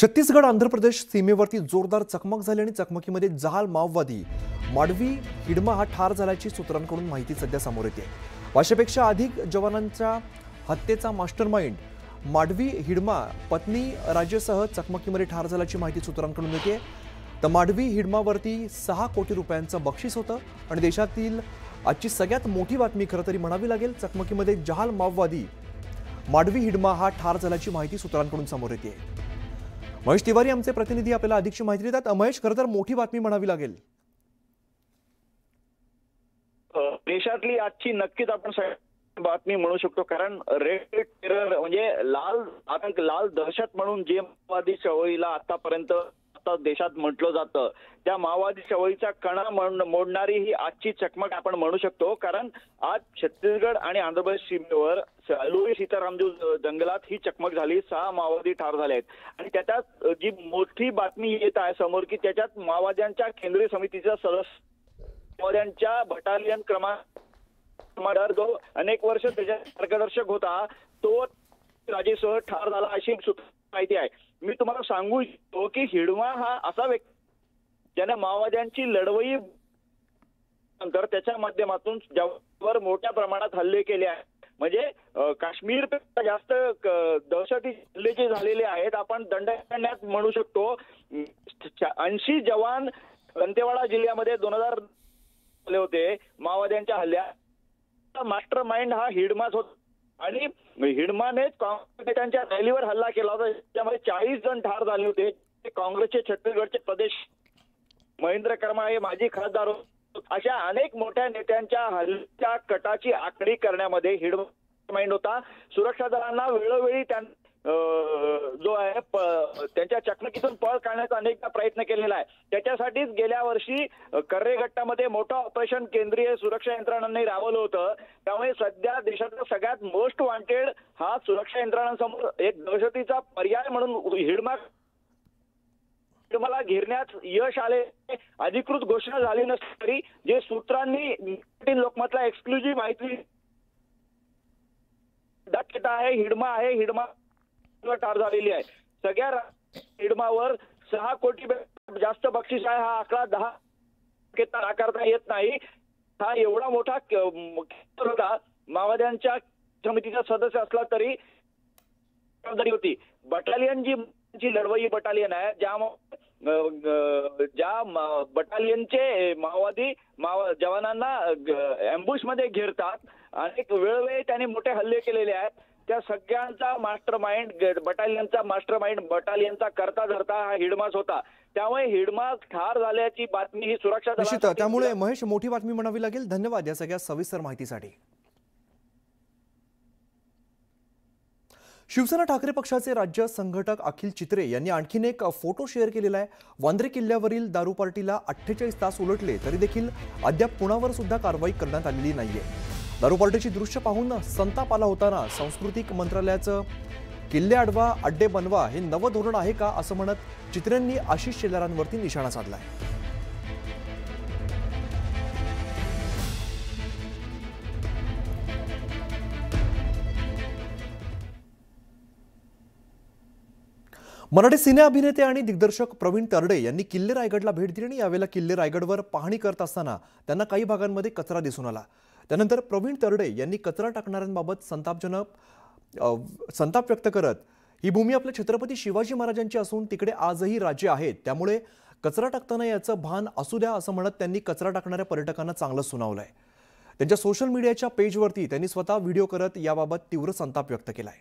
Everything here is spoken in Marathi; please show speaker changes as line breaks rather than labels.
छत्तीसगड आंध्र प्रदेश सीमेवरती जोरदार चकमक झाली आणि चकमकीमध्ये जहाल माओवादी माडवी हिडमा हा ठार झाल्याची सूत्रांकडून माहिती सध्या समोर येते। 500पेक्षा अधिक जवानांच्या हत्येचा मास्टरमाइंड माडवी हिडमा पत्नी राजेसह चकमकीमध्ये ठार झाल्याची माहिती सूत्रांकडून येते। तर माडवी हिडमावरती 6 कोटी रुपयांचं बक्षीस होतं आणि देशातील आजची सगळ्यात मोठी बातमी खरं तरी म्हणावी लागेल। चकमकीमध्ये जहाल माओवादी माडवी हिडमा हा ठार झाल्याची माहिती सूत्रांकडून समोर येते। महेश तिवारी आमचे प्रतिनिधी आपल्याला अधिकची माहिती देतात। महेश, खरं तर मोठी बातमी म्हणावी लागेल।
देशातली आजची नक्कीच आपण बातमी म्हणू शकतो, कारण रेड टेरर म्हणजे लाल आतंक, लाल दहशत म्हणून जे माओवादी चळवळीला आतापर्यंत देशात म्हटलं जातं, त्या माओवादी चळवळीचा कणा मोडणारी ही आजची चकमक आपण म्हणू शकतो। कारण आज छत्तीसगड आणि आंध्र प्रदेश सीमेवर अलुई सीतारामजू जंगलात ही चकमक झाली। 6 माओवादी ठार झाले आहेत आणि त्याच्यात जी मोठी बातमी येत आहे समोर की त्याच्यात माओवाद्यांच्या केंद्रीय समितीचा सदस्य माओवाद्यांच्या बटालियन क्रमांक जो अनेक वर्ष त्याच्या मार्गदर्शक होता तो राजेसह ठार झाला अशी माहिती आहे। मी तुम्हाला सांगू इच्छितो की हिडमा हा असा व्यक्ती ज्याने माओवाद्यांची लढवई नंतर त्याच्या माध्यमातून ज्यावर मोठ्या प्रमाणात हल्ले केले आहेत, म्हणजे काश्मीरपेक्षा जास्त दहशती हल्ले जे झालेले आहेत आपण दंडण्यात म्हणू शकतो। 80 जवान दंतेवाडा जिल्ह्यामध्ये 2000 झाले होते माओवाद्यांच्या हल्ल्यात। मास्टर माइंड हा हिडमाच होता आणि हिडमानेच काँग्रेसच्या रॅलीवर हल्ला केला होता, त्यामध्ये 40 जण ठार झाले होते। काँग्रेसचे छत्तीसगडचे प्रदेश महेंद्र कर्मा हे माजी खासदार होते। अशा अनेक मोठ्या नेत्यांच्या हल्ल्याच्या कटाची आखणी करण्यामध्ये हिडमा माइंड होता। सुरक्षा दलांना वेळोवेळी जो आहे त्यांच्या चकमकीतून पळ काढण्याचा अनेकदा प्रयत्न केलेला आहे। त्याच्यासाठीच गेल्या वर्षी कर्रेगट्टामध्ये मोठं ऑपरेशन केंद्रीय सुरक्षा यंत्रणांनी राबवलं होतं। त्यामुळे सध्या देशातला सगळ्यात मोस्ट वॉन्टेड हा सुरक्षा यंत्रणांसमोर एक दहशतीचा पर्याय म्हणून हिडमाला घेरण्यात यश आले। अधिकृत घोषणा झाली नसली तरी जे सूत्रांनी लोकमतला एक्सक्लुझिव्ह माहिती आहे हिडमा ठार झालेली आहे। सगळ्या हिडमावर 6 कोटी जास्त बक्षीस आहे। हा आकडा 10 नाकारता येत नाही। हा एवढा मोठा होता, माओवाद्यांच्या समितीचा सदस्य असला तरी जबाबदारी होती। बटालियन जी लढवई बटालियन आहे, ज्या बटालियनचे माओवादी जवानांना अँबुश मध्ये घेरतात, अनेक वेळोवेळी त्यांनी मोठे हल्ले केलेले आहेत। त्या सगळ्यांचा मास्टरमाइंड बटालियनचा करता धरता हा हिडमाच होता। त्यामुळे हिडमा ठार झाल्याची बातमी ही सुरक्षा
निश्चित, त्यामुळे महेश मोठी बातमी म्हणावी लागेल। धन्यवाद या सगळ्या सविस्तर माहितीसाठी। शिवसेना ठाकरे पक्षाचे राज्य संघटक अखिल चित्रे यांनी आणखीन एक फोटो शेअर केलेला आहे। वांद्रे किल्ल्यावरील दारू पार्टीला 48 तास उलटले तरी देखील अद्याप कुणावर सुद्धा कारवाई करण्यात आलेली नाहीये। दारू पार्टीची दृश्य पाहून संताप आला होताना सांस्कृतिक मंत्रालयाचं किल्ले अडवा अड्डे बनवा हे नवं धोरण आहे का असं म्हणत चित्रेंनी आशिष शेलारांवरती निशाणा साधलाय। मराठी सिने अभिनेते आणि दिग्दर्शक प्रवीण तरडे यांनी किल्ले रायगडला भेट दिली आणि यावेळेला किल्ले रायगडवर पाहणी करत असताना त्यांना काही भागांमध्ये कचरा दिसून आला। त्यानंतर प्रवीण तरडे यांनी कचरा टाकणाऱ्यांबाबत संताप व्यक्त करत ही भूमी आपल्या छत्रपती शिवाजी महाराजांची असून तिकडे आजही राजे आहेत, त्यामुळे कचरा टाकताना याचं भान असू द्या असं म्हणत त्यांनी कचरा टाकणाऱ्या पर्यटकांना चांगलं सुनावलंय। त्यांच्या सोशल मीडियाच्या पेजवरती त्यांनी स्वतः व्हिडिओ करत याबाबत तीव्र संताप व्यक्त केलाय।